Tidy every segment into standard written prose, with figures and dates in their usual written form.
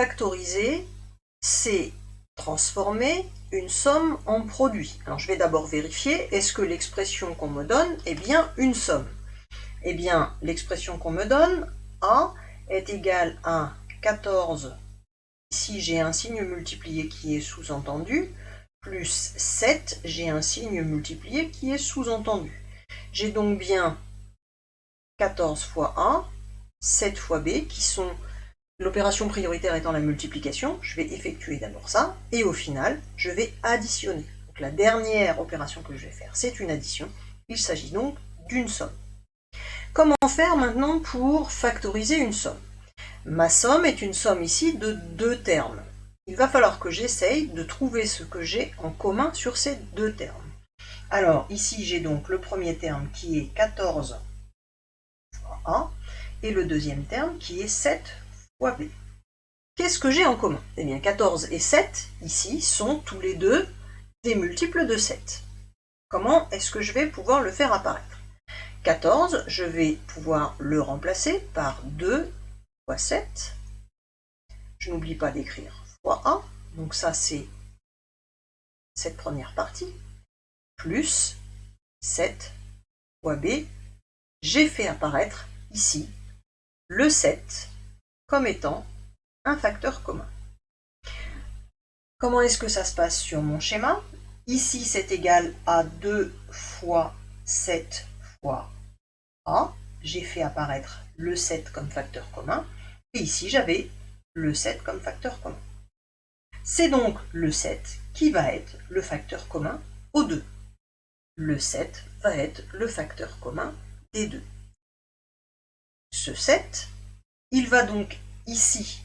factoriser, c'est transformer une somme en produit. Alors je vais d'abord vérifier, est-ce que l'expression qu'on me donne est bien une somme? Eh bien, l'expression qu'on me donne, A, est égale à 14, ici j'ai un signe multiplié qui est sous-entendu, plus 7, j'ai un signe multiplié qui est sous-entendu. J'ai donc bien 14 fois A, 7 fois B, qui sont l'opération prioritaire étant la multiplication. Je vais effectuer d'abord ça, et au final, je vais additionner. Donc la dernière opération que je vais faire, c'est une addition. Il s'agit donc d'une somme. Comment faire maintenant pour factoriser une somme? Ma somme est une somme ici de deux termes. Il va falloir que j'essaye de trouver ce que j'ai en commun sur ces deux termes. Alors ici j'ai donc le premier terme qui est 14 fois A, et le deuxième terme qui est 7 fois B. Qu'est-ce que j'ai en commun? Eh bien 14 et 7, ici, sont tous les deux des multiples de 7. Comment est-ce que je vais pouvoir le faire apparaître? 14, je vais pouvoir le remplacer par 2 fois 7. Je n'oublie pas d'écrire fois A, donc ça c'est cette première partie, plus 7 fois B. J'ai fait apparaître ici le 7 comme étant un facteur commun. Comment est-ce que ça se passe sur mon schéma? Ici, c'est égal à 2 fois 7 fois A. J'ai fait apparaître le 7 comme facteur commun. Et ici, j'avais le 7 comme facteur commun. C'est donc le 7 qui va être le facteur commun aux deux. Le 7 va être le facteur commun des deux. Ce 7, il va donc ici,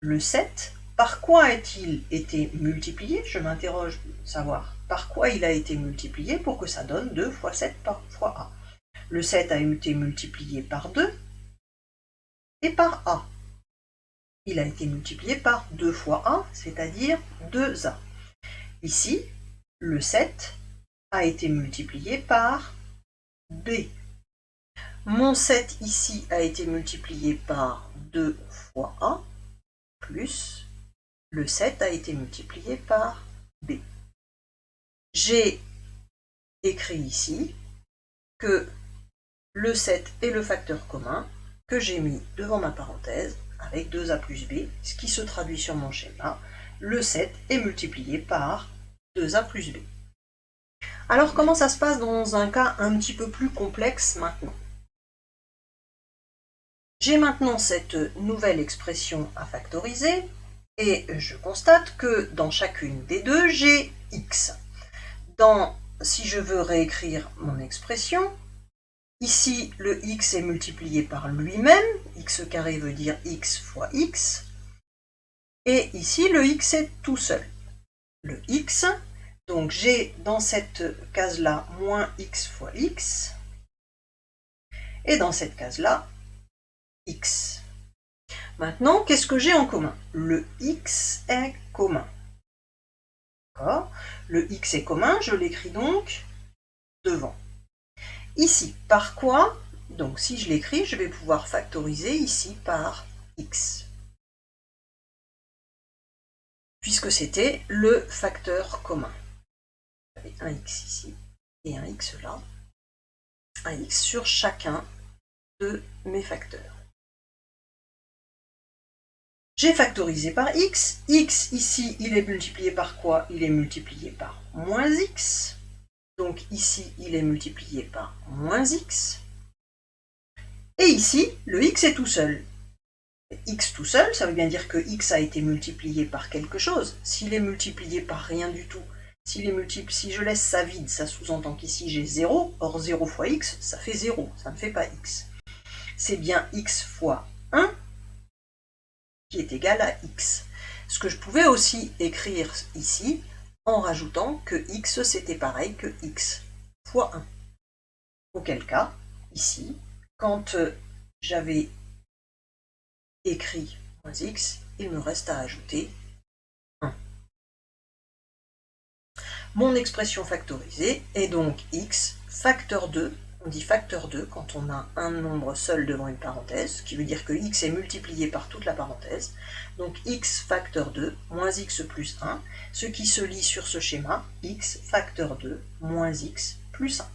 le 7, par quoi a-t-il été multiplié? Je m'interroge de savoir par quoi il a été multiplié pour que ça donne 2 fois 7 fois A. Le 7 a été multiplié par 2 et par A. Il a été multiplié par 2 fois A, c'est-à-dire 2A. Ici, le 7 a été multiplié par B. Mon 7 ici a été multiplié par 2 fois A, plus le 7 a été multiplié par B. J'ai écrit ici que le 7 est le facteur commun que j'ai mis devant ma parenthèse avec 2A plus B, ce qui se traduit sur mon schéma. Le 7 est multiplié par 2A plus B. Alors comment ça se passe dans un cas un petit peu plus complexe maintenant? J'ai maintenant cette nouvelle expression à factoriser et je constate que dans chacune des deux, j'ai x. Si je veux réécrire mon expression, ici le x est multiplié par lui-même, x carré veut dire x fois x, et ici le x est tout seul. Le x, donc j'ai dans cette case-là moins x fois x, et dans cette case-là, x. Maintenant, qu'est-ce que j'ai en commun? Le x est commun. D'accord? Le x est commun, je l'écris donc devant. Ici, par quoi? Donc si je l'écris, je vais pouvoir factoriser ici par x. Puisque c'était le facteur commun. J'avais un x ici et un x là. Un x sur chacun de mes facteurs. J'ai factorisé par x. X ici, il est multiplié par quoi? Il est multiplié par moins x. Donc ici, il est multiplié par moins x. Et ici, le x est tout seul. X tout seul, ça veut bien dire que x a été multiplié par quelque chose. S'il est multiplié par rien du tout, si je laisse ça vide, ça sous-entend qu'ici j'ai 0. Or 0 fois x, ça fait 0, ça ne fait pas x. C'est bien x fois 1 qui est égal à x. Ce que je pouvais aussi écrire ici, en rajoutant que x c'était pareil que x fois 1. Auquel cas, ici, quand j'avais écrit moins x, il me reste à ajouter 1. Mon expression factorisée est donc x facteur 2, on dit facteur 2 quand on a un nombre seul devant une parenthèse, ce qui veut dire que x est multiplié par toute la parenthèse. Donc x facteur 2 moins x plus 1, ce qui se lit sur ce schéma, x facteur 2 moins x plus 1.